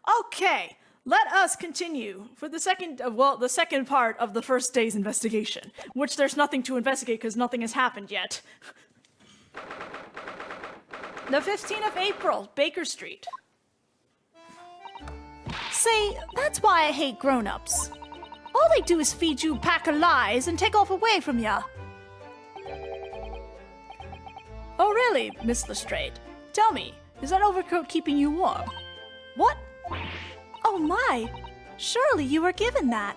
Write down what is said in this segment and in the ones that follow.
Okay, let us continue for the second part of the first day's investigation, which there's nothing to investigate because nothing has happened yet. The 15th of April, Baker Street. See, that's why I hate grown-ups. All they do is feed you a pack of lies and take off away from ya. Oh really, Miss Lestrade? Tell me, is that overcoat keeping you warm? What? Oh my, surely you were given that.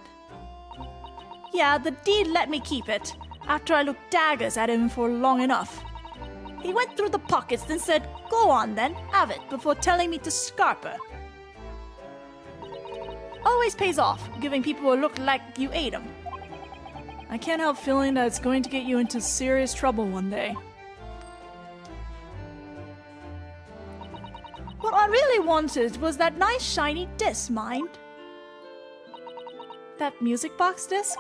Yeah, the deed let me keep it, after I looked daggers at him for long enough. He went through the pockets and said, "Go on then, have it," before telling me to scarp her. Always pays off, giving people a look like you ate them. I can't help feeling that it's going to get you into serious trouble one day. What I really wanted was that nice shiny disc, mind? That music box disc?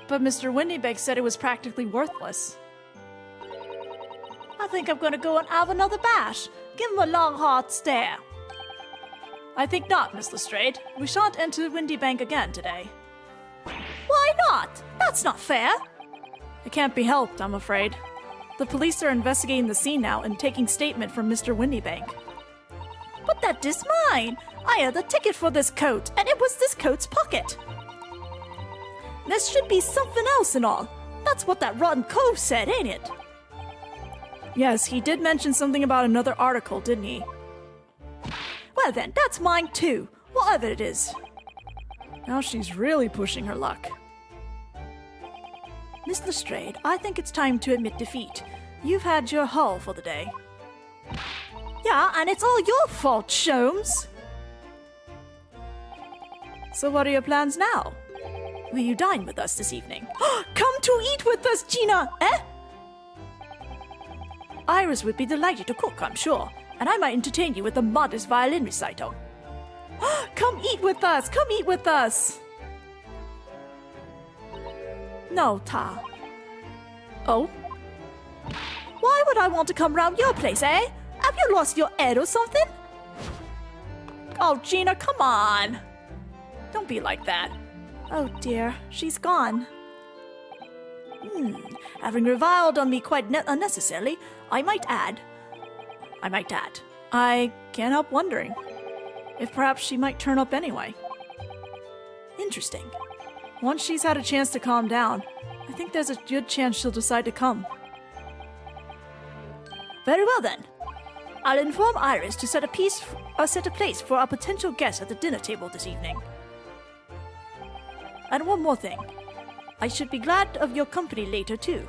But Mr. Windybank said it was practically worthless. I think I'm gonna go and have another bash. Give him a long, hard stare. I think not, Miss Lestrade. We shan't enter Windybank again today. Why not? That's not fair. It can't be helped, I'm afraid. The police are investigating the scene now and taking statement from Mr. Windybank. But that is mine. I had the ticket for this coat, and it was this coat's pocket. There should be something else and all. That's what that rotten cove said, ain't it? Yes, he did mention something about another article, didn't he? Well then, that's mine too, whatever it is. Now she's really pushing her luck. Miss Lestrade, I think it's time to admit defeat. You've had your haul for the day. Yeah, and it's all your fault, Sholmes. So what are your plans now? Will you dine with us this evening? Come to eat with us, Gina, eh? Iris would be delighted to cook, I'm sure, and I might entertain you with a modest violin recital. Come eat with us! Come eat with us! No, Ta. Oh? Why would I want to come round your place, eh? Have you lost your head or something? Oh, Gina, come on! Don't be like that. Oh dear, she's gone. Having reviled on me quite unnecessarily, I might add. I can't help wondering if perhaps she might turn up anyway. Interesting. Once she's had a chance to calm down, I think there's a good chance she'll decide to come. Very well then. I'll inform Iris to set a place for our potential guests at the dinner table this evening. And one more thing. I should be glad of your company later too.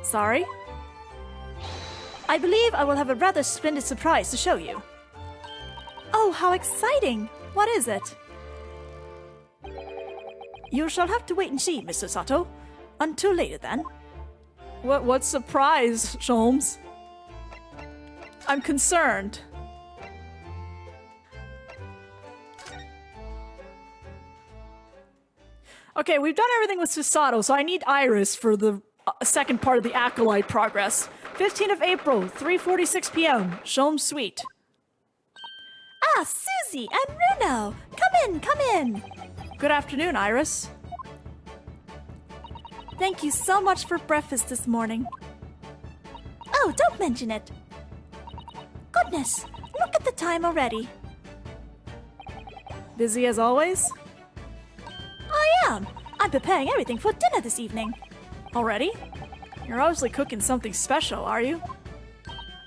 Sorry? I believe I will have a rather splendid surprise to show you. Oh, how exciting! What is it? You shall have to wait and see, Mr. Sato. Until later, then. What surprise, Sholmes? I'm concerned. Okay, we've done everything with Susato, so I need Iris for the second part of the Accolade progress. 15th of April, 3:46 p.m., Sholmes Suite. Ah, Susie and Runo! Come in! Good afternoon, Iris. Thank you so much for breakfast this morning. Oh, don't mention it. Goodness, look at the time already. Busy as always? I am. I'm preparing everything for dinner this evening. Already? You're obviously cooking something special, are you?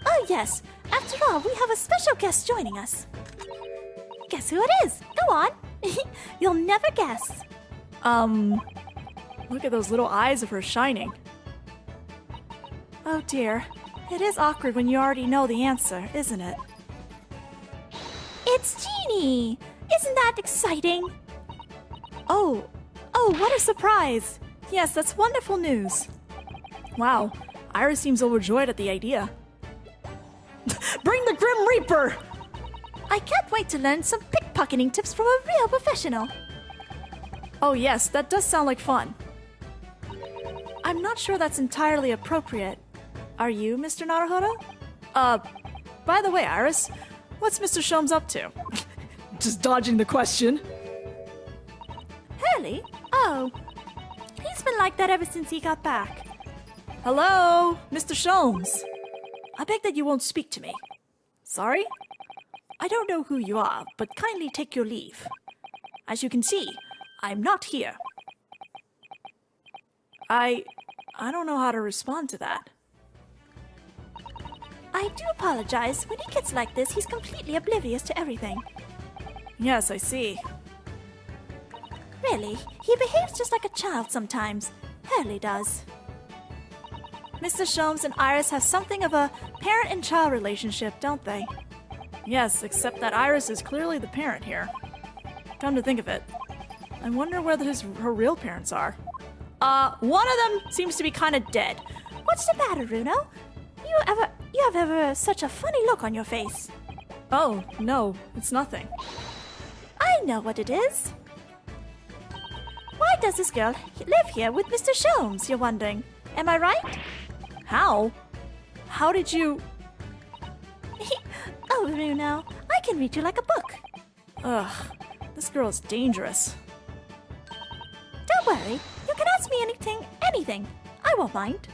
Oh, yes. After all, we have a special guest joining us. Guess who it is? Go on. You'll never guess. Look at those little eyes of hers shining. Oh dear. It is awkward when you already know the answer, isn't it? It's Jeannie! Isn't that exciting? Oh, what a surprise! Yes, that's wonderful news. Wow, Iris seems overjoyed at the idea. Bring the Grim Reaper! I can't wait to learn some pickpocketing tips from a real professional. Oh yes, that does sound like fun. I'm not sure that's entirely appropriate. Are you, Mr. Naruhodo? By the way, Iris, What's Mr. Sholmes up to? Just dodging the question. Hurley? Oh. He's been like that ever since he got back. Hello, Mr. Sholmes. I beg that you won't speak to me. Sorry? I don't know who you are, but kindly take your leave. As you can see, I'm not here. I don't know how to respond to that. I do apologize. When he gets like this, he's completely oblivious to everything. Yes, I see. Really, he behaves just like a child sometimes. Hurley does. Mr. Sholmes and Iris have something of a parent and child relationship, don't they? Yes, except that Iris is clearly the parent here. Come to think of it, I wonder whether her real parents are. One of them seems to be kind of dead. What's the matter, Runo? You have ever such a funny look on your face. Oh, no, it's nothing. I know what it is. Why does this girl live here with Mr. Sholmes, you're wondering? Am I right? How? How did you... Oh, Runo, I can read you like a book. Ugh, this girl is dangerous. Don't worry, you can ask me anything. I won't mind.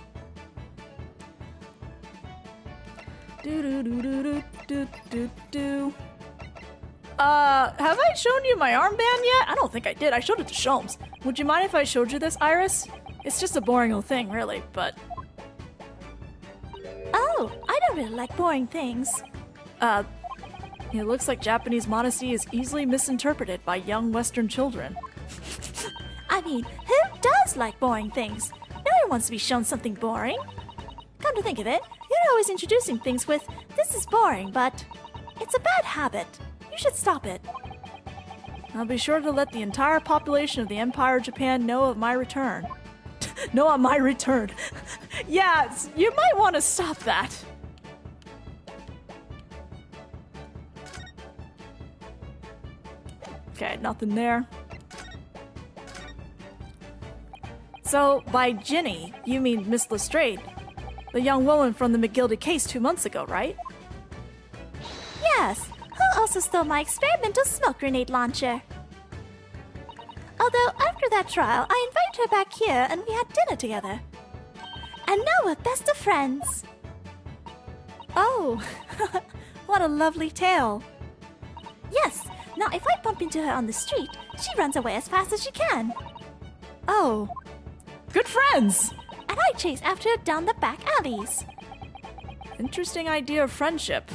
Have I shown you my armband yet? I don't think I did. I showed it to Sholmes. Would you mind if I showed you this, Iris? It's just a boring old thing, really, but... Oh, I don't really like boring things. It looks like Japanese modesty is easily misinterpreted by young Western children. I mean, who does like boring things? No one wants to be shown something boring. Come to think of it, you're always introducing things with, this is boring, but it's a bad habit. You should stop it. I'll be sure to let the entire population of the Empire of Japan know of my return. Know of my return. Yeah, you might want to stop that. Okay, nothing there. So, by Ginny, you mean Miss Lestrade, the young woman from the McGilded case 2 months ago, right? Yes, who also stole my experimental smoke grenade launcher. Although, after that trial, I invited her back here and we had dinner together. And now we're best of friends. Oh, what a lovely tale. Yes, now if I bump into her on the street, she runs away as fast as she can. Oh, good friends! And I chase after her down the back alleys. Interesting idea of friendship.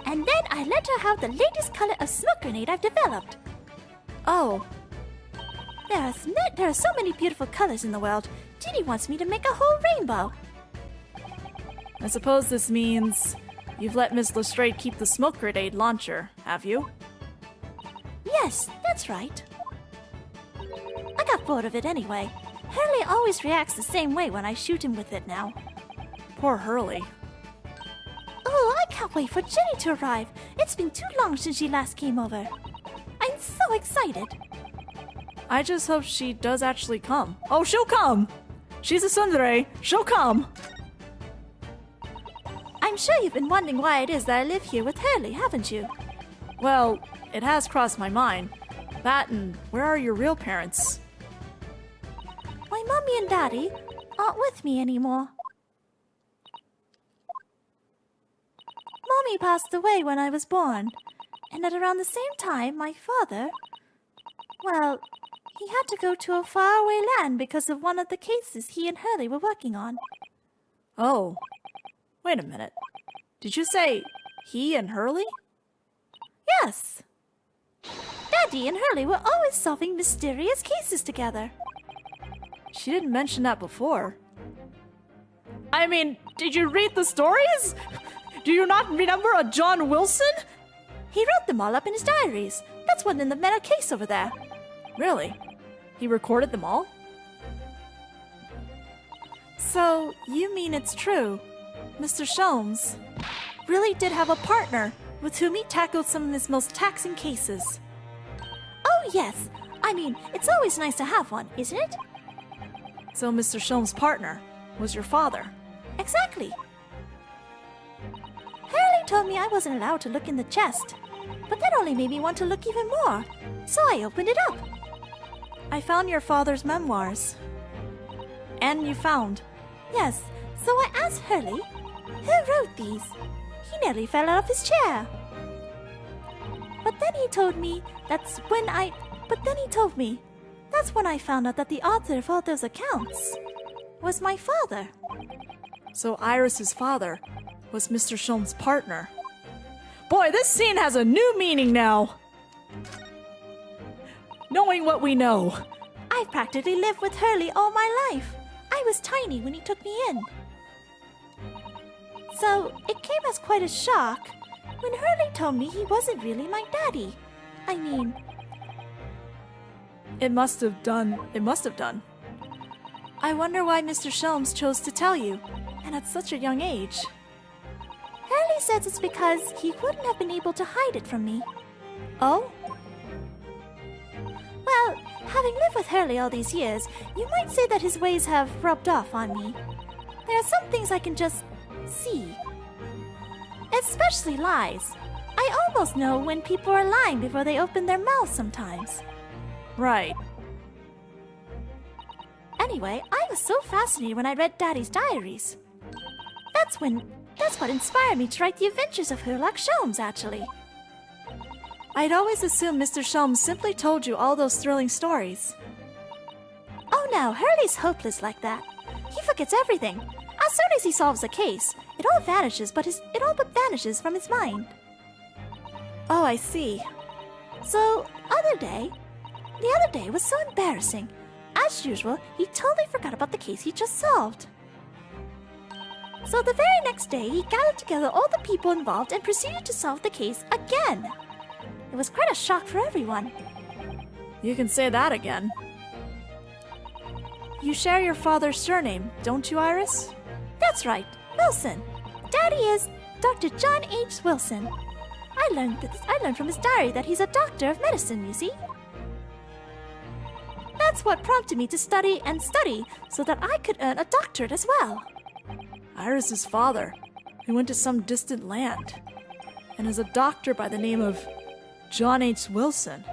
And then I let her have the latest color of smoke grenade I've developed. Oh. There are so many beautiful colors in the world. Ginny wants me to make a whole rainbow. I suppose this means you've let Miss Lestrade keep the smoke grenade launcher, have you? Yes, that's right. I got bored of it anyway. Hurley always reacts the same way when I shoot him with it now. Poor Hurley. Oh, I can't wait for Ginny to arrive. It's been too long since she last came over. I'm so excited. I just hope she does actually come. Oh, she'll come! She's a tsundere. She'll come! I'm sure you've been wondering why it is that I live here with Hurley, haven't you? Well, it has crossed my mind. That and where are your real parents? My mommy and daddy aren't with me anymore. Mommy passed away when I was born, and at around the same time, my father, well, he had to go to a faraway land because of one of the cases he and Hurley were working on. Oh, wait a minute. Did you say he and Hurley? Yes. Daddy and Hurley were always solving mysterious cases together. She didn't mention that before. I mean, did you read the stories? Do you not remember a John Wilson? He wrote them all up in his diaries. That's one in the metal case over there. Really? He recorded them all? So, you mean it's true? Mr. Sholmes really did have a partner with whom he tackled some of his most taxing cases. Oh, yes. I mean, it's always nice to have one, isn't it? So Mr. Sholmes' partner was your father? Exactly. Hurley told me I wasn't allowed to look in the chest, but that only made me want to look even more, so I opened it up. I found your father's memoirs. And you found. Yes, so I asked Hurley, who wrote these? He nearly fell out of his chair. But then he told me that's when I found out that the author of all those accounts was my father. So Iris's father was Mr. Sholm's partner. Boy, this scene has a new meaning now. Knowing what we know. I've practically lived with Hurley all my life. I was tiny when he took me in. So it came as quite a shock when Hurley told me he wasn't really my daddy. I mean... It must have done. I wonder why Mr. Sholmes chose to tell you, and at such a young age. Hurley says it's because he wouldn't have been able to hide it from me. Oh? Well, having lived with Hurley all these years, you might say that his ways have rubbed off on me. There are some things I can just see. Especially lies. I almost know when people are lying before they open their mouths sometimes. Right. Anyway, I was so fascinated when I read Daddy's diaries. That's what inspired me to write the adventures of Sherlock Sholmes, actually. I'd always assumed Mr. Sholmes simply told you all those thrilling stories. Oh no, Hurley's hopeless like that. He forgets everything. As soon as he solves a case, it all vanishes vanishes from his mind. Oh, I see. So, the other day was so embarrassing. As usual, he totally forgot about the case he just solved. So the very next day, he gathered together all the people involved and proceeded to solve the case again. It was quite a shock for everyone. You can say that again. You share your father's surname, don't you, Iris? That's right, Wilson. Daddy is Dr. John H. Wilson. I learned from his diary that he's a doctor of medicine, you see. That's what prompted me to study so that I could earn a doctorate as well. Iris's father, who went to some distant land, and is a doctor by the name of John H. Wilson.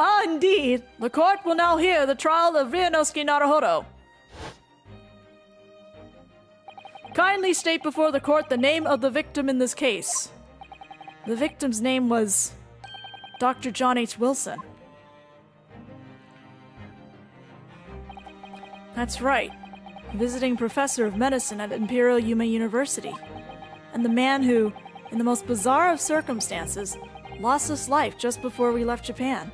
Ah, indeed. The court will now hear the trial of Ryunosuke Naruhodo. Kindly state before the court the name of the victim in this case. The victim's name was Dr. John H. Wilson. That's right. Visiting professor of medicine at Imperial Yuma University. And the man who, in the most bizarre of circumstances, lost his life just before we left Japan.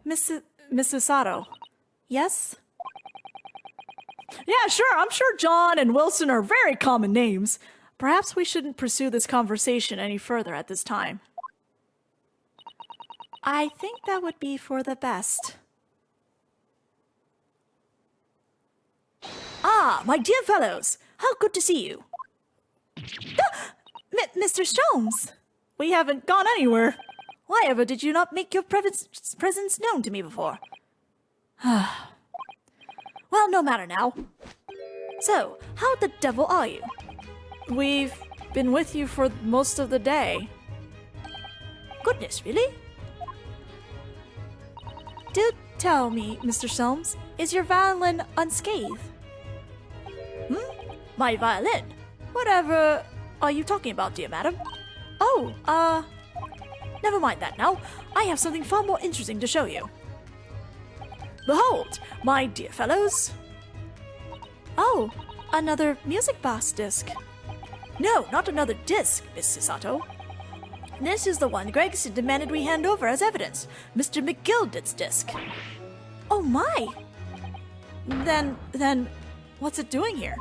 Mrs. Sato. Yes? Yeah, sure. I'm sure John and Wilson are very common names. Perhaps we shouldn't pursue this conversation any further at this time. I think that would be for the best. Ah, my dear fellows, how good to see you. Mr. Sholmes! We haven't gone anywhere. Why ever did you not make your presence known to me before? Well, no matter now. So, how the devil are you? We've been with you for most of the day. Goodness, really? Do tell me, Mr. Sholmes, is your violin unscathed? My violin? Whatever are you talking about, dear madam? Oh, never mind that now. I have something far more interesting to show you. Behold, my dear fellows. Oh, another music box disc. No, not another disc, Miss Sato. This is the one Gregson demanded we hand over as evidence, Mr. McGilded's disc. Oh my! Then, what's it doing here?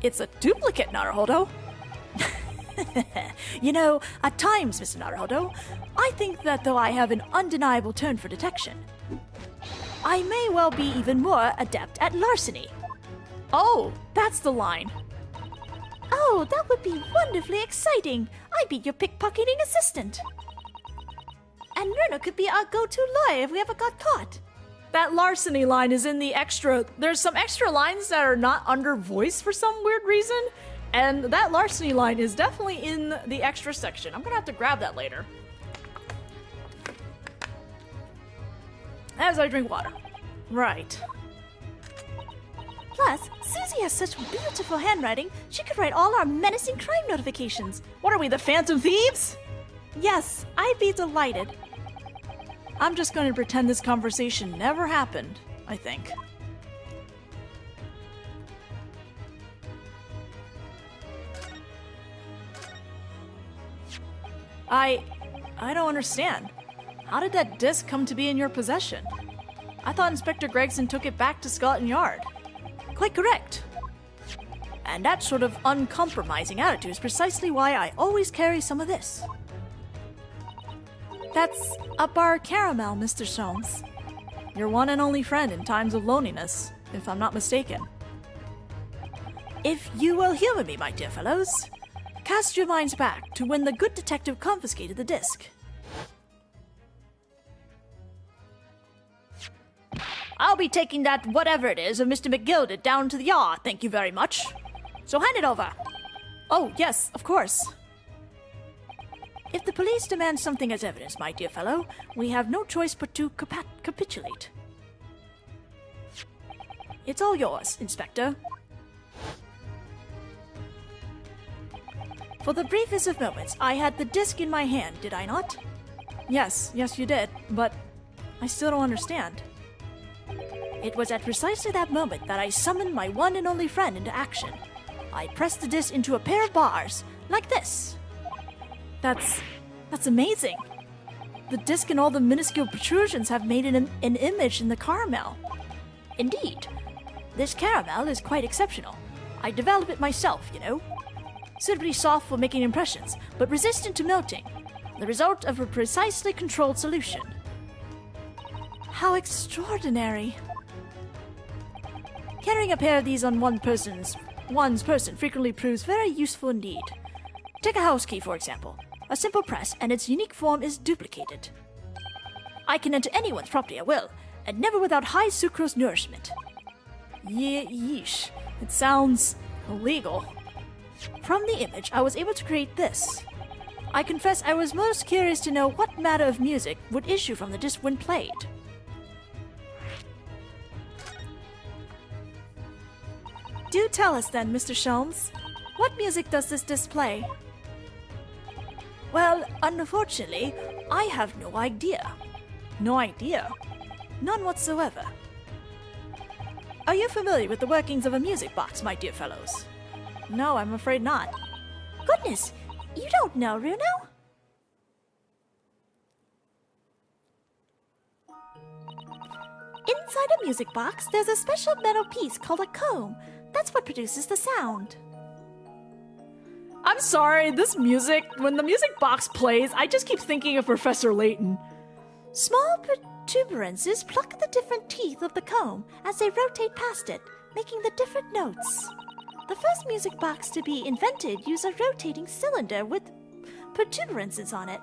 It's a duplicate, Naruhodo. You know, at times, Mr. Naruhodo, I think that though I have an undeniable turn for detection, I may well be even more adept at larceny. Oh, that's the line. Oh, that would be wonderfully exciting. I'd be your pickpocketing assistant. And Runo could be our go-to lawyer if we ever got caught. That larceny line is in the extra. There's some extra lines that are not under voice for some weird reason, and that larceny line is definitely in the extra section. I'm gonna have to grab that later. As I drink water. Right. Plus, Susie has such beautiful handwriting, she could write all our menacing crime notifications. What are we, the Phantom Thieves? Yes, I'd be delighted. I'm just going to pretend this conversation never happened, I think. I don't understand. How did that disc come to be in your possession? I thought Inspector Gregson took it back to Scotland Yard. Quite correct. And that sort of uncompromising attitude is precisely why I always carry some of this. That's a bar caramel, Mr. Soames. Your one and only friend in times of loneliness, if I'm not mistaken. If you will humor me, my dear fellows, cast your minds back to when the good detective confiscated the disc. I'll be taking that whatever it is of Mr. McGilded down to the yard, thank you very much. So hand it over. Oh, yes, of course. If the police demand something as evidence, my dear fellow, we have no choice but to capitulate. It's all yours, Inspector. For the briefest of moments, I had the disc in my hand, did I not? Yes, you did, but I still don't understand. It was at precisely that moment that I summoned my one and only friend into action. I pressed the disc into a pair of bars, like this. That's amazing. The disc and all the minuscule protrusions have made an image in the caramel. Indeed, this caramel is quite exceptional. I developed it myself, you know. Suitably soft for making impressions, but resistant to melting. The result of a precisely controlled solution. How extraordinary. Carrying a pair of these on one's person frequently proves very useful indeed. Take a house key, for example. A simple press, and its unique form is duplicated. I can enter anyone's property at will, and never without high sucrose nourishment. Yeesh. It sounds illegal. From the image, I was able to create this. I confess I was most curious to know what matter of music would issue from the disc when played. Do tell us then, Mr. Sholmes. What music does this display? Well, unfortunately, I have no idea. No idea? None whatsoever. Are you familiar with the workings of a music box, my dear fellows? No, I'm afraid not. Goodness, you don't know, Runo? Inside a music box, there's a special metal piece called a comb. That's what produces the sound. I'm sorry, this music, when the music box plays, I just keep thinking of Professor Layton. Small protuberances pluck at the different teeth of the comb as they rotate past it, making the different notes. The first music box to be invented used a rotating cylinder with protuberances on it.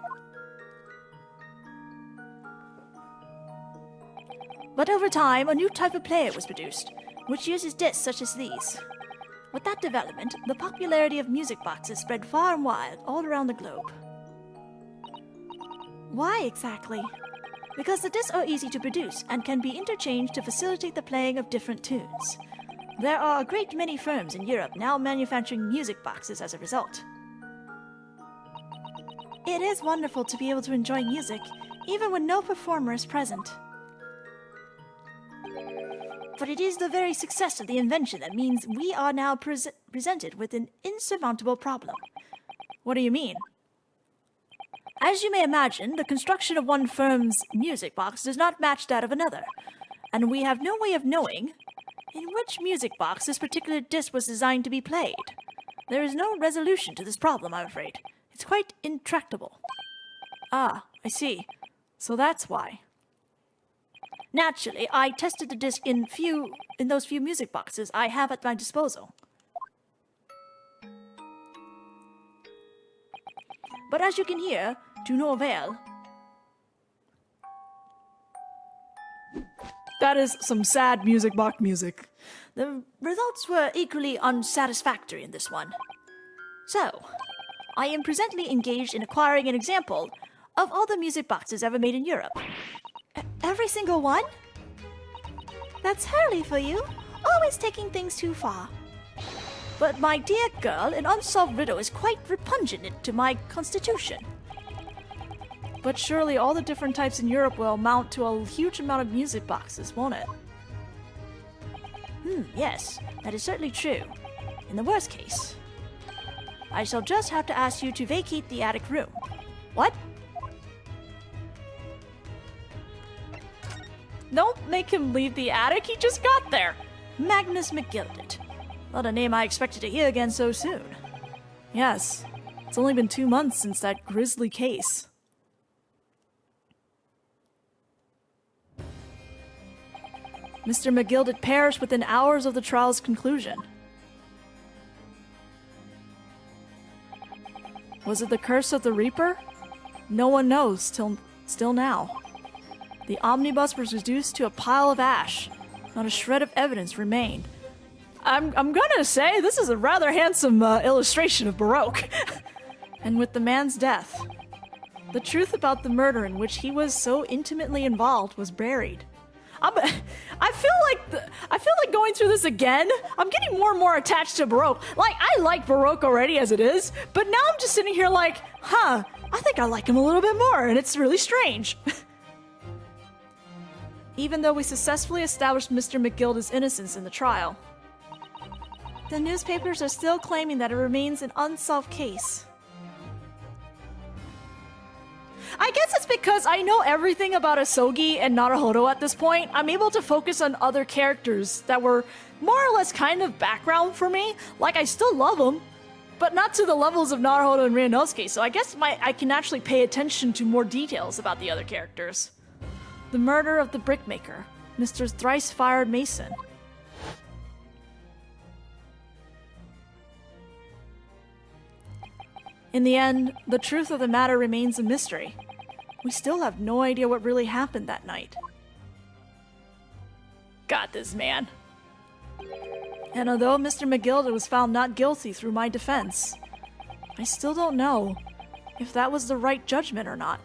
But over time, a new type of player was produced, which uses discs such as these. With that development, the popularity of music boxes spread far and wide all around the globe. Why exactly? Because the discs are easy to produce and can be interchanged to facilitate the playing of different tunes. There are a great many firms in Europe now manufacturing music boxes as a result. It is wonderful to be able to enjoy music, even when no performer is present. But it is the very success of the invention that means we are now presented with an insurmountable problem. What do you mean? As you may imagine, the construction of one firm's music box does not match that of another, and we have no way of knowing in which music box this particular disc was designed to be played. There is no resolution to this problem, I'm afraid. It's quite intractable. Ah, I see. So that's why. Naturally, I tested the disc in those few music boxes I have at my disposal. But as you can hear, to no avail. That is some sad music box music. The results were equally unsatisfactory in this one. So, I am presently engaged in acquiring an example of all the music boxes ever made in Europe. Every single one? That's Hurley for you, always taking things too far. But my dear girl, an unsolved riddle is quite repugnant to my constitution. But surely all the different types in Europe will amount to a huge amount of music boxes, won't it? Yes, that is certainly true. In the worst case, I shall just have to ask you to vacate the attic room. What? Don't make him leave the attic, he just got there. Magnus McGilded. Not a name I expected to hear again so soon. Yes, it's only been 2 months since that grisly case. Mr. McGilded perished within hours of the trial's conclusion. Was it the curse of the Reaper? No one knows still now. The omnibus was reduced to a pile of ash. Not a shred of evidence remained. I'm gonna say this is a rather handsome illustration of Baroque. And with the man's death, the truth about the murder in which he was so intimately involved was buried. I feel like going through this again. I'm getting more and more attached to Baroque. Like, I like Baroque already as it is, but now I'm just sitting here like, I think I like him a little bit more, and it's really strange. Even though we successfully established Mr. McGilded's innocence in the trial, the newspapers are still claiming that it remains an unsolved case. I guess it's because I know everything about Asogi and Naruhodo at this point. I'm able to focus on other characters that were more or less kind of background for me. Like, I still love them, but not to the levels of Naruhodo and Ryunosuke, so I guess I can actually pay attention to more details about the other characters. The murder of the brickmaker, Mr. Thrice-Fired Mason. In the end, the truth of the matter remains a mystery. We still have no idea what really happened that night. Got this, man. And although Mr. McGilded was found not guilty through my defense, I still don't know if that was the right judgment or not.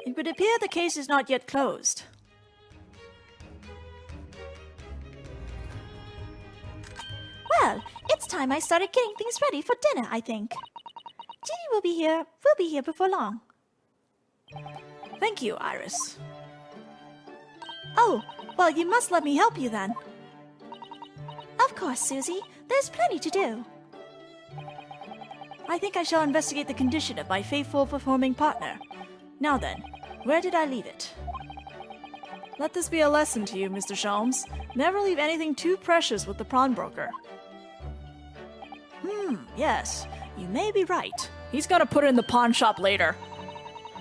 It would appear the case is not yet closed. Well, it's time I started getting things ready for dinner, I think. Ginny will be here. We'll be here before long. Thank you, Iris. Oh, well, you must let me help you then. Of course, Susie. There's plenty to do. I think I shall investigate the condition of my faithful performing partner. Now then, where did I leave it? Let this be a lesson to you, Mr. Sholmes. Never leave anything too precious with the pawnbroker. Yes, you may be right. He's gonna put it in the pawn shop later.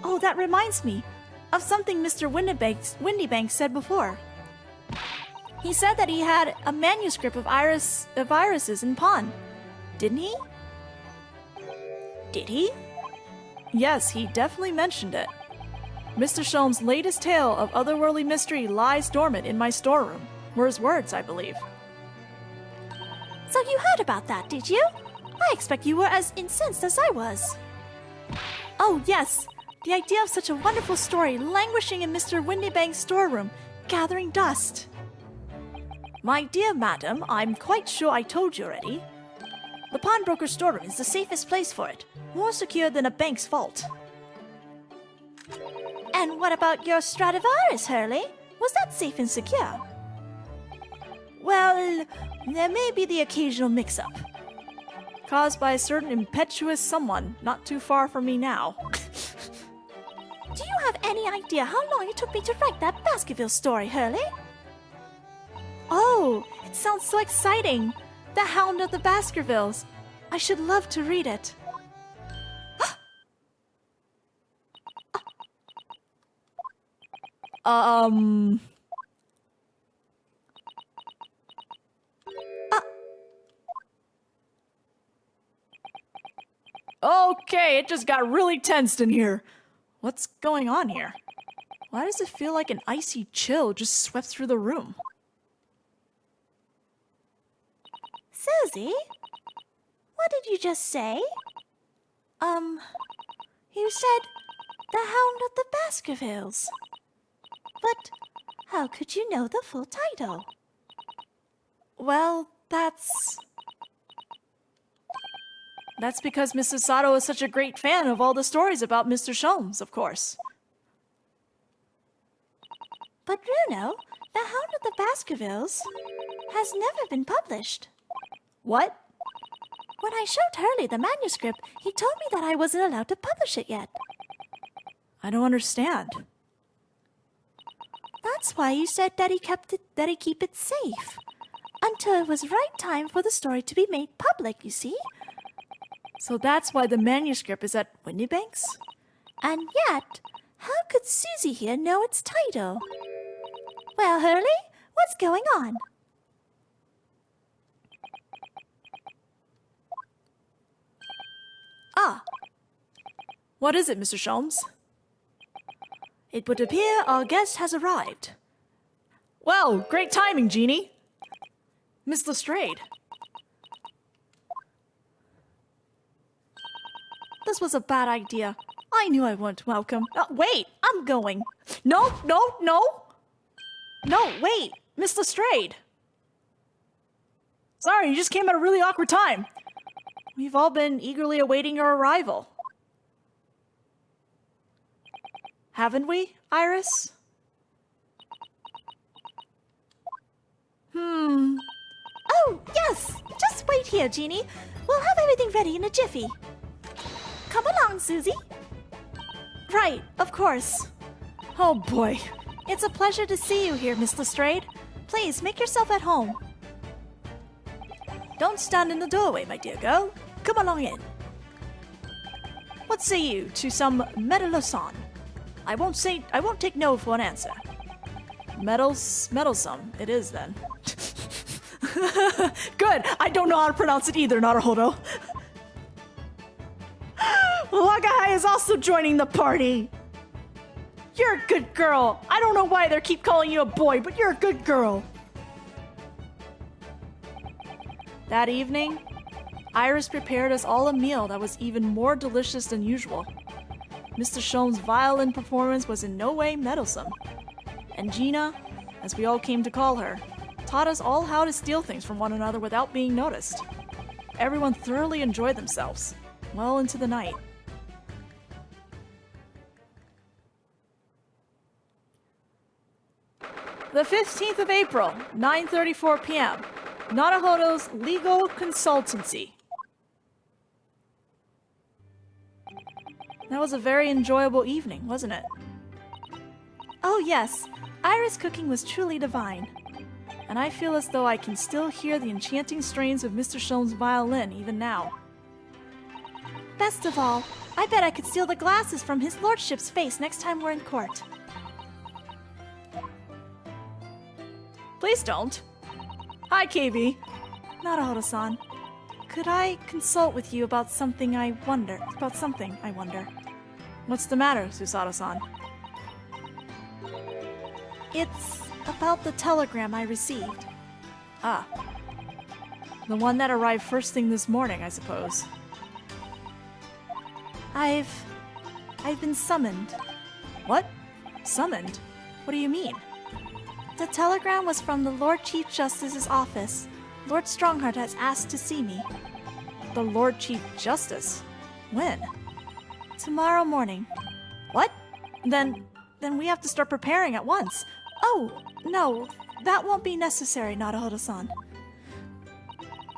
Oh, that reminds me of something Mr. Windybanks said before. He said that he had a manuscript of Iris's in pawn. Didn't he? Did he? Yes, he definitely mentioned it. Mr. Sholmes' latest tale of otherworldly mystery lies dormant in my storeroom, were his words, I believe. So you heard about that, did you? I expect you were as incensed as I was. Oh, yes. The idea of such a wonderful story languishing in Mr. Windybank's storeroom, gathering dust. My dear madam, I'm quite sure I told you already. The pawnbroker's storeroom is the safest place for it, more secure than a bank's vault. And what about your Stradivarius, Hurley? Was that safe and secure? Well, there may be the occasional mix-up. Caused by a certain impetuous someone not too far from me now. Do you have any idea how long it took me to write that Baskerville story, Hurley? Oh, it sounds so exciting! The Hound of the Baskervilles. I should love to read it. Okay, it just got really tensed in here. What's going on here? Why does it feel like an icy chill just swept through the room? Susie? What did you just say? You said the Hound of the Baskervilles. But how could you know the full title? Well, that's because Mrs. Sato is such a great fan of all the stories about Mr. Sholmes, of course. But Bruno, the Hound of the Baskervilles has never been published. What? When I showed Hurley the manuscript, he told me that I wasn't allowed to publish it yet. I don't understand. That's why you said that he keep it safe. Until it was right time for the story to be made public, you see? So that's why the manuscript is at Windybanks? And yet, how could Susie here know its title? Well, Hurley, what's going on? Ah. What is it, Mr. Sholmes? It would appear our guest has arrived. Well, great timing, Jeannie. Miss Lestrade. This was a bad idea. I knew I weren't welcome. Wait, I'm going. No. No, wait, Miss Lestrade. Sorry, you just came at a really awkward time. We've all been eagerly awaiting your arrival. Haven't we, Iris? Oh, yes! Just wait here, Jeannie. We'll have everything ready in a jiffy. Come along, Susie. Right, of course. Oh boy. It's a pleasure to see you here, Miss Lestrade. Please, make yourself at home. Don't stand in the doorway, my dear girl. Come along in. What say you to some meddlesome? I won't take no for an answer. Meddlesome, it is then. Good, I don't know how to pronounce it either, Naruhodo. Wagahai is also joining the party. You're a good girl. I don't know why they keep calling you a boy, but you're a good girl. That evening, Iris prepared us all a meal that was even more delicious than usual. Mr. Sholmes' violin performance was in no way meddlesome. And Gina, as we all came to call her, taught us all how to steal things from one another without being noticed. Everyone thoroughly enjoyed themselves, well into the night. The 15th of April, 9:34 p.m., Naruhodo's Legal Consultancy. That was a very enjoyable evening, wasn't it? Oh yes, Iris' cooking was truly divine. And I feel as though I can still hear the enchanting strains of Mr. Sholmes' violin even now. Best of all, I bet I could steal the glasses from his lordship's face next time we're in court. Please don't. Hi, KB. Naruhodo-san, could I consult with you about something I wonder? What's the matter, Susato-san? It's about the telegram I received. Ah. The one that arrived first thing this morning, I suppose. I've been summoned. What? Summoned? What do you mean? The telegram was from the Lord Chief Justice's office. Lord Strongheart has asked to see me. The Lord Chief Justice? When? Tomorrow morning. What? Then we have to start preparing at once. Oh, no, that won't be necessary, Naruhodo-san.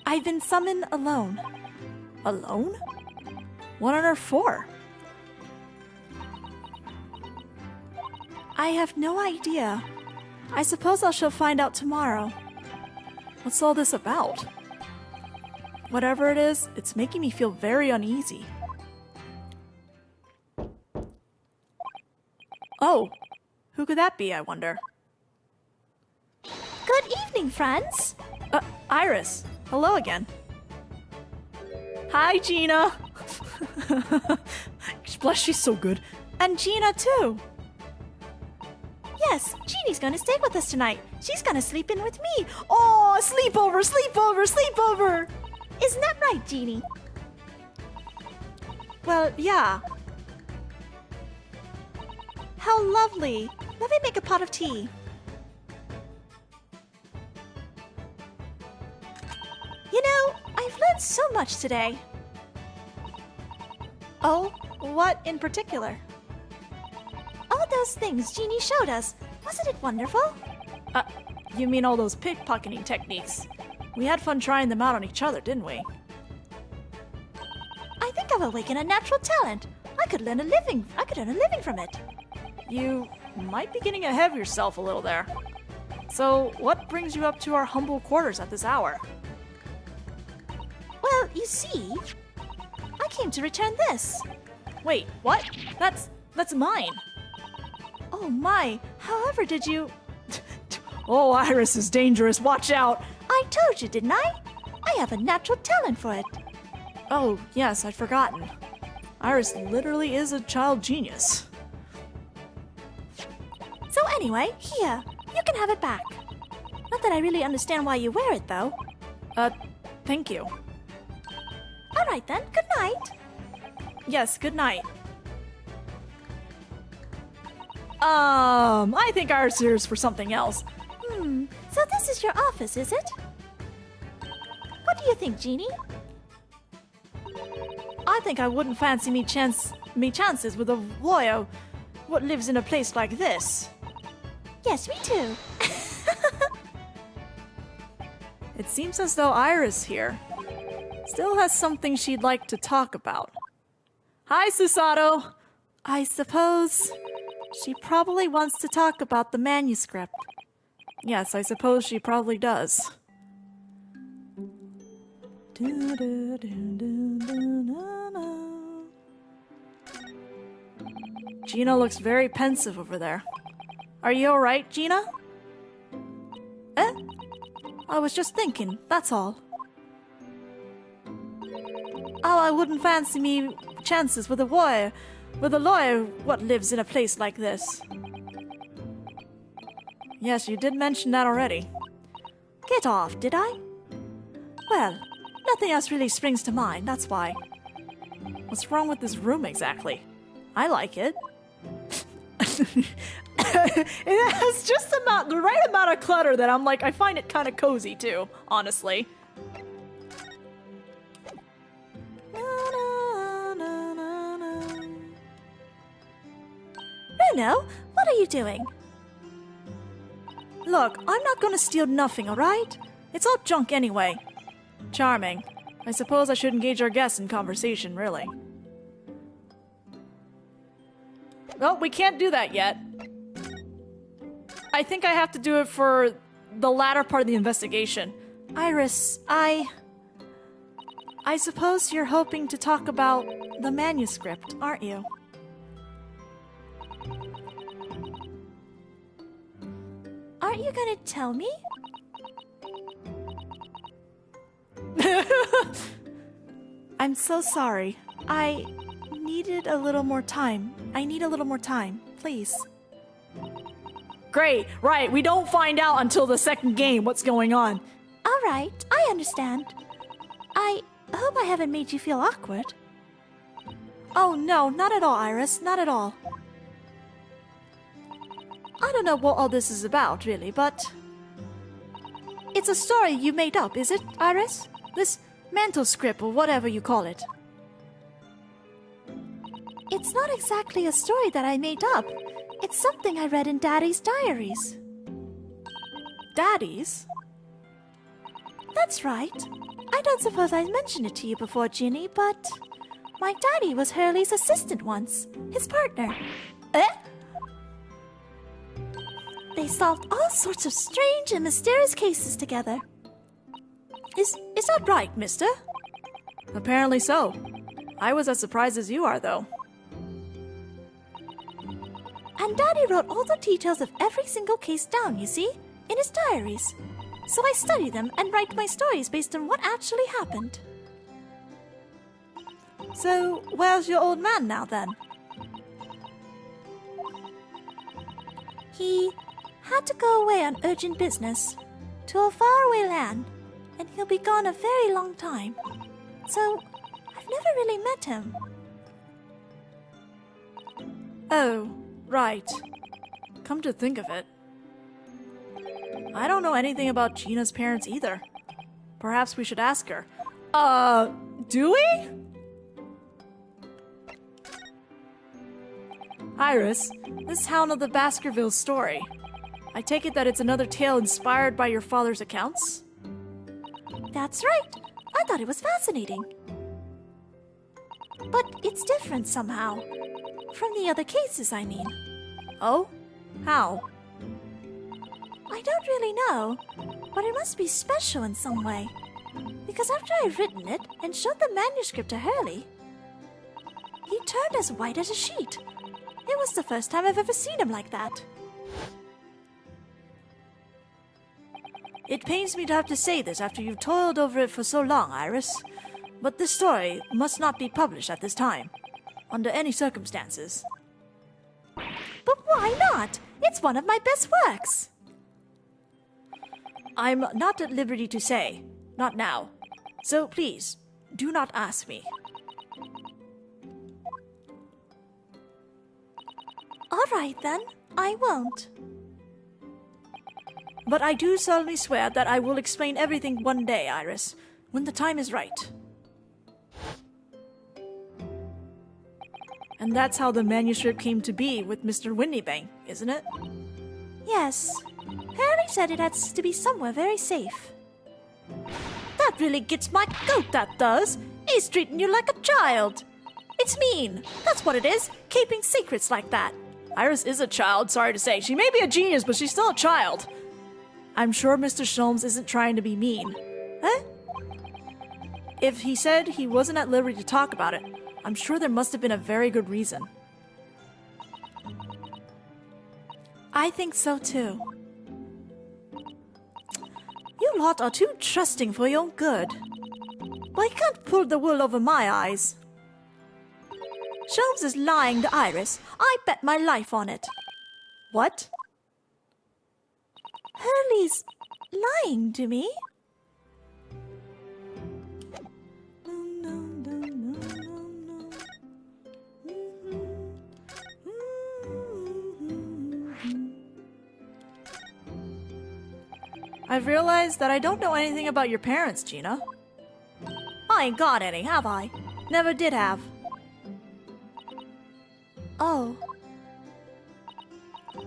I've been summoned alone. Alone? What on earth for? I have no idea. I suppose I shall find out tomorrow. What's all this about? Whatever it is, it's making me feel very uneasy. Oh, who could that be, I wonder? Good evening, friends. Iris, hello again. Hi, Gina. Bless, she's so good. And Gina, too. Yes, Jeannie's gonna stay with us tonight. She's gonna sleep in with me. Oh, sleepover, sleepover, sleepover! Isn't that right, Jeannie? Well, yeah. How lovely. Let me make a pot of tea. You know, I've learned so much today. Oh, what in particular? All those things Jeannie showed us. Wasn't it wonderful? You mean all those pickpocketing techniques? We had fun trying them out on each other, didn't we? I think I've awakened a natural talent. I could earn a living from it. You might be getting ahead of yourself a little there. So, what brings you up to our humble quarters at this hour? Well, you see, I came to return this. Wait, what? That's mine. Oh my, however did you... Oh, Iris is dangerous, watch out! I told you, didn't I? I have a natural talent for it. Oh, yes, I'd forgotten. Iris literally is a child genius. So anyway, here, you can have it back. Not that I really understand why you wear it, though. Thank you. All right then, good night. Yes, good night. I think Iris here is for something else. So this is your office, is it? What do you think, Jeannie? I think I wouldn't fancy me chances with a lawyer what lives in a place like this. Yes, me too. It seems as though Iris here still has something she'd like to talk about. Hi, Susato! I suppose she probably wants to talk about the manuscript. Yes, I suppose she probably does. Gina looks very pensive over there. Are you alright, Gina? Eh? I was just thinking, that's all. Oh, I wouldn't fancy me chances with a lawyer what lives in a place like this. Yes, you did mention that already. Get off, did I? Well, nothing else really springs to mind, that's why. What's wrong with this room exactly? I like it. It has just the right amount of clutter that I'm like, I find it kind of cozy too, honestly. Bruno, what are you doing? Look, I'm not gonna steal nothing, alright? It's all junk anyway. Charming. I suppose I should engage our guests in conversation, really. Well, we can't do that yet. I think I have to do it for the latter part of the investigation. Iris, I suppose you're hoping to talk about the manuscript, aren't you? Aren't you gonna tell me? I'm so sorry. I needed a little more time. I need a little more time, please. Great, right, we don't find out until the second game what's going on. All right, I understand. I hope I haven't made you feel awkward. Oh no, not at all, Iris, not at all. I don't know what all this is about, really, but... It's a story you made up, is it, Iris? This manuscript or whatever you call it. It's not exactly a story that I made up. It's something I read in Daddy's diaries. Daddy's? That's right. I don't suppose I mentioned it to you before, Ginny, but... my daddy was Hurley's assistant once. His partner. Eh? They solved all sorts of strange and mysterious cases together. Is that right, mister? Apparently so. I was as surprised as you are, though. And Daddy wrote all the details of every single case down, you see, in his diaries. So I study them and write my stories based on what actually happened. So, where's your old man now then? He had to go away on urgent business to a faraway land, and he'll be gone a very long time. So, I've never really met him. Oh, right. Come to think of it, I don't know anything about Gina's parents either. Perhaps we should ask her. Do we? Iris, this Hound of the Baskervilles story. I take it that it's another tale inspired by your father's accounts? That's right. I thought it was fascinating. But it's different somehow. From the other cases, I mean. Oh? How? I don't really know, but it must be special in some way. Because after I've written it and showed the manuscript to Hurley, he turned as white as a sheet. It was the first time I've ever seen him like that. It pains me to have to say this after you've toiled over it for so long, Iris. But this story must not be published at this time, under any circumstances. But why not? It's one of my best works. I'm not at liberty to say. Not now. So please, do not ask me. All right then, I won't. But I do solemnly swear that I will explain everything one day, Iris, when the time is right. And that's how the manuscript came to be with Mr. Windybank, isn't it? Yes. Hurley said it has to be somewhere very safe. That really gets my goat, that does. He's treating you like a child. It's mean. That's what it is, keeping secrets like that. Iris is a child, sorry to say. She may be a genius, but she's still a child. I'm sure Mr. Sholmes isn't trying to be mean. Huh? If he said he wasn't at liberty to talk about it, I'm sure there must have been a very good reason. I think so too. You lot are too trusting for your own good. But you can't pull the wool over my eyes. Sholmes is lying to Iris. I bet my life on it. What? Hurley's lying to me? I've realized that I don't know anything about your parents, Gina. I ain't got any, have I? Never did have. Oh.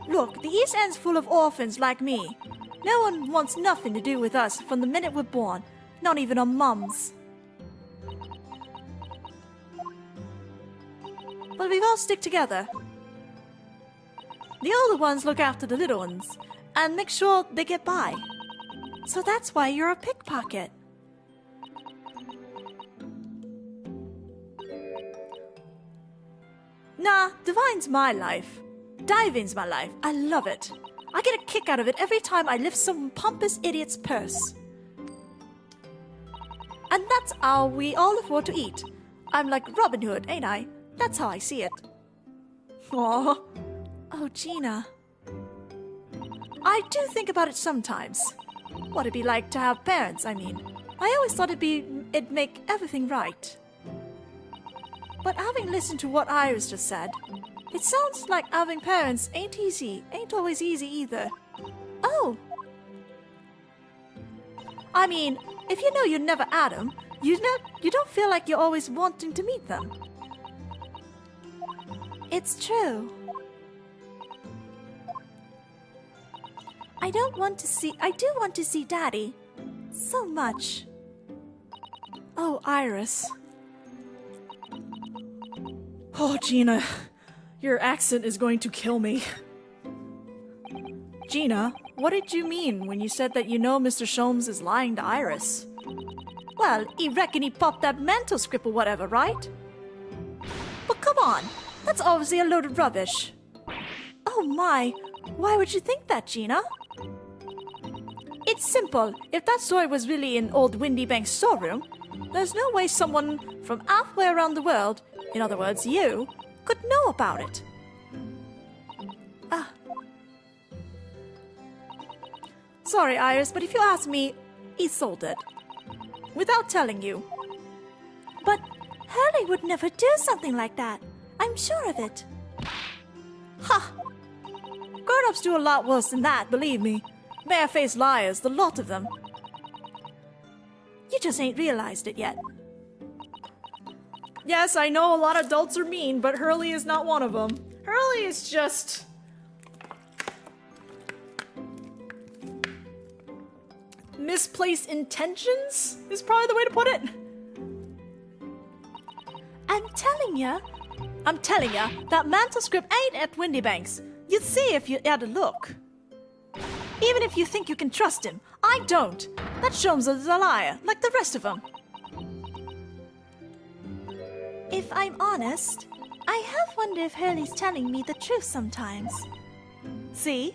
Look, the East End's full of orphans like me. No one wants nothing to do with us from the minute we're born, not even our mums. But we all stick together. The older ones look after the little ones and make sure they get by. So that's why you're a pickpocket. Nah, divine's my life. Diving's my life. I love it. I get a kick out of it every time I lift some pompous idiot's purse. And that's how we all afford to eat. I'm like Robin Hood, ain't I? That's how I see it. Aw. Oh, Gina. I do think about it sometimes. What it'd be like to have parents, I mean. I always thought it'd make everything right. But having listened to what Iris just said, it sounds like having parents ain't always easy either. Oh! I mean, if you know you'd never had them, you don't feel like you're always wanting to meet them. It's true. I do want to see Daddy. So much. Oh, Iris. Oh, Gina. Your accent is going to kill me. Gina, what did you mean when you said that you know Mr. Sholmes is lying to Iris? Well, he reckon he popped that manuscript or whatever, right? But come on, that's obviously a load of rubbish. Oh my, why would you think that, Gina? It's simple. If that story was really in old Windybank's storeroom, There's no way someone from halfway around the world, in other words, you, could know about it. Sorry, Iris, but if you ask me, he sold it. Without telling you. But Hurley would never do something like that. I'm sure of it. Ha! Grown-ups do a lot worse than that, believe me. Bare-faced liars, the lot of them. You just ain't realized it yet. Yes, I know a lot of adults are mean, but Hurley is not one of them. Hurley is just... misplaced intentions is probably the way to put it. I'm telling ya, that mantle script ain't at Windybanks. You'd see if you had a look. Even if you think you can trust him, I don't. That Sholmes is a liar, like the rest of them. if I'm honest, I have wondered if Hurley's telling me the truth sometimes. See?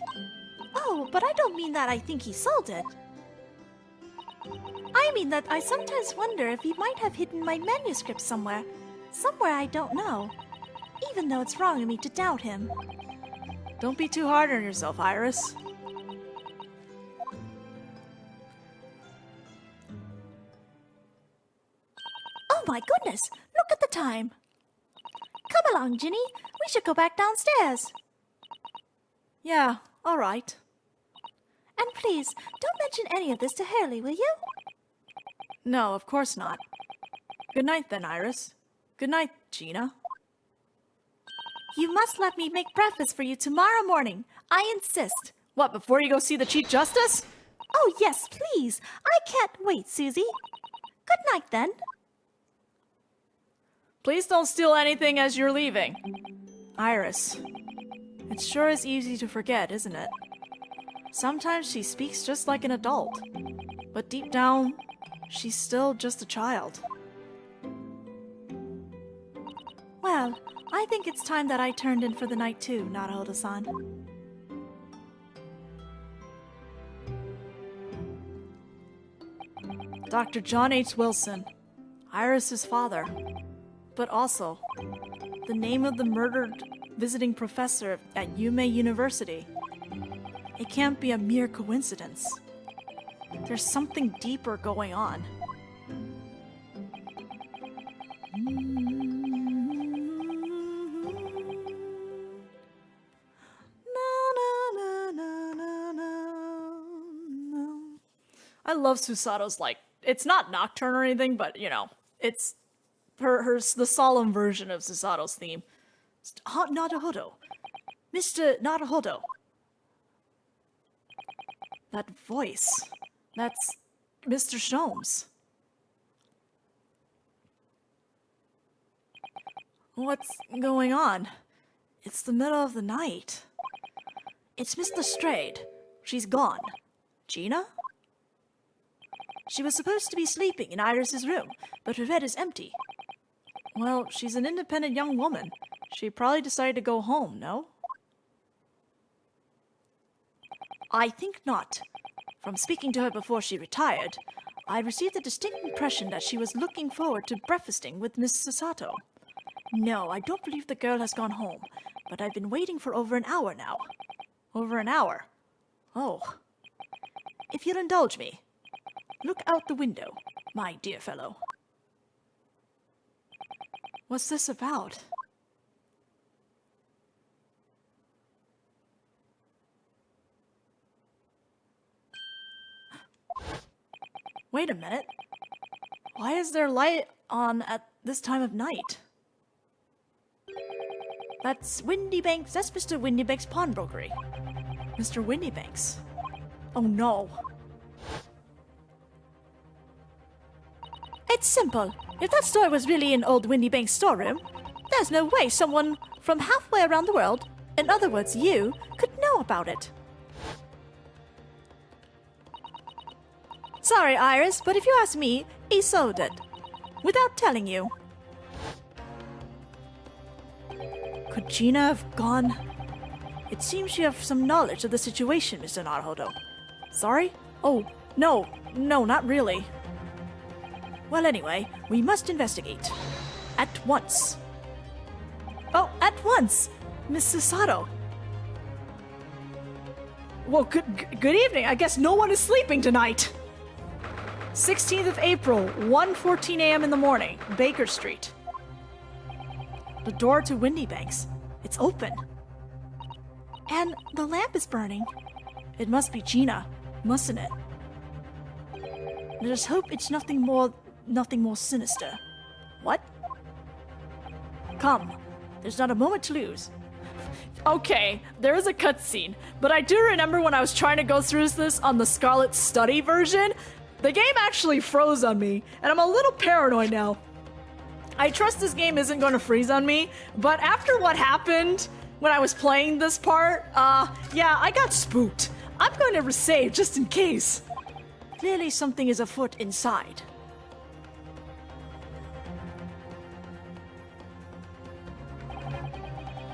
Oh, but I don't mean that I think he sold it. I mean that I sometimes wonder if he might have hidden my manuscript somewhere I don't know, even though it's wrong of me to doubt him. Don't be too hard on yourself, Iris. Oh my goodness, look at the time. Come along, Ginny, we should go back downstairs. Yeah, all right. And please, don't mention any of this to Hurley, will you? No, of course not. Good night then, Iris. Good night, Gina. You must let me make breakfast for you tomorrow morning. I insist. What, before you go see the Chief Justice? Oh, yes, please. I can't wait, Susie. Good night, then. Please don't steal anything as you're leaving. Iris, it sure is easy to forget, isn't it? Sometimes she speaks just like an adult, but deep down, she's still just a child. Well, I think it's time that I turned in for the night too, Naruhodo-san. Dr. John H. Wilson, Iris's father, but also the name of the murdered visiting professor at Yume University. It can't be a mere coincidence. There's something deeper going on. I love Susato's, like, it's not Nocturne or anything, but, you know, it's the solemn version of Susato's theme. Naruhodo. Mr. Naruhodo. That voice. That's Mr. Sholmes. What's going on? It's the middle of the night. It's Miss Lestrade. She's gone. Gina? She was supposed to be sleeping in Iris's room, but her bed is empty. Well, she's an independent young woman. She probably decided to go home, no? I think not. From speaking to her before she retired, I received a distinct impression that she was looking forward to breakfasting with Miss Susato. No, I don't believe the girl has gone home, but I've been waiting for over an hour now. Over an hour? Oh. If you'll indulge me, look out the window, my dear fellow. What's this about? Wait a minute. Why is there light on at this time of night? That's Windybanks. That's Mr. Windybanks' pawnbrokery. Mr. Windybanks. Oh no. It's simple. If that store was really in old Windybanks' storeroom, there's no way someone from halfway around the world, in other words you, could know about it. Sorry, Iris, but if you ask me, he sold it. Without telling you. Could Gina have gone? It seems you have some knowledge of the situation, Mr. Naruhodo. Sorry? Oh, no, not really. Well, anyway, we must investigate. At once. Oh, at once! Miss Sasato. Well, good evening. I guess no one is sleeping tonight. 16th of April, 1:14 a.m. in the morning, Baker Street. The door to Windy Banks. It's open. And the lamp is burning. It must be Gina, mustn't it? Let us hope it's nothing more sinister. What? Come, there's not a moment to lose. Okay, there is a cutscene, but I do remember when I was trying to go through this on the Scarlet Study version, the game actually froze on me, and I'm a little paranoid now. I trust this game isn't going to freeze on me, but after what happened when I was playing this part, yeah, I got spooked. I'm going to resave just in case. Clearly something is afoot inside.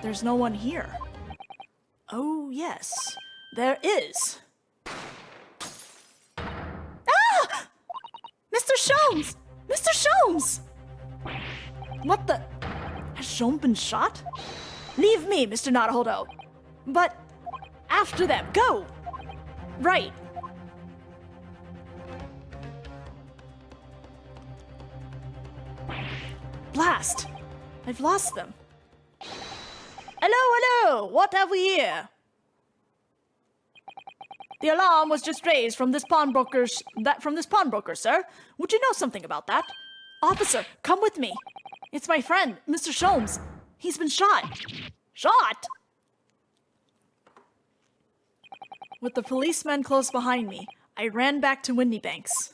There's no one here. Oh, yes, there is. Ah! Mr. Sholmes! Mr. Sholmes! What the? Has Sholmes been shot? Leave me, Mr. Not-Holdo. But after them, go! Right. Blast! I've lost them. Hello, hello! What have we here? The alarm was just raised from this pawnbroker, sir. Would you know something about that? Officer, come with me. It's my friend, Mr. Sholmes. He's been shot. Shot? With the policemen close behind me, I ran back to Windy Banks.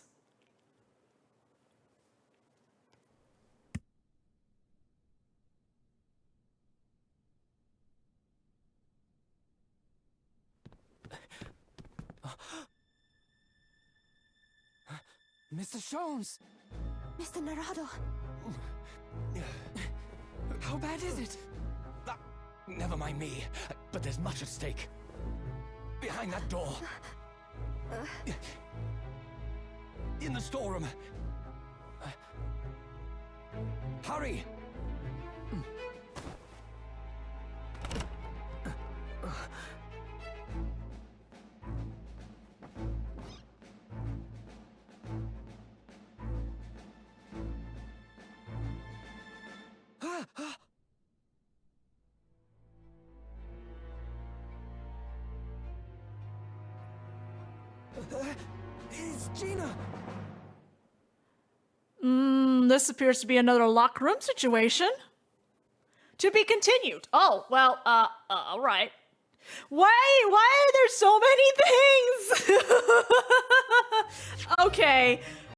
Mr. Sholmes! Mr. Narado. How bad is it? Never mind me, but there's much at stake. Behind that door. In the storeroom. Hurry! It's Gina! This appears to be another locked room situation. To be continued. Oh, well, all right. Why are there so many things? Okay.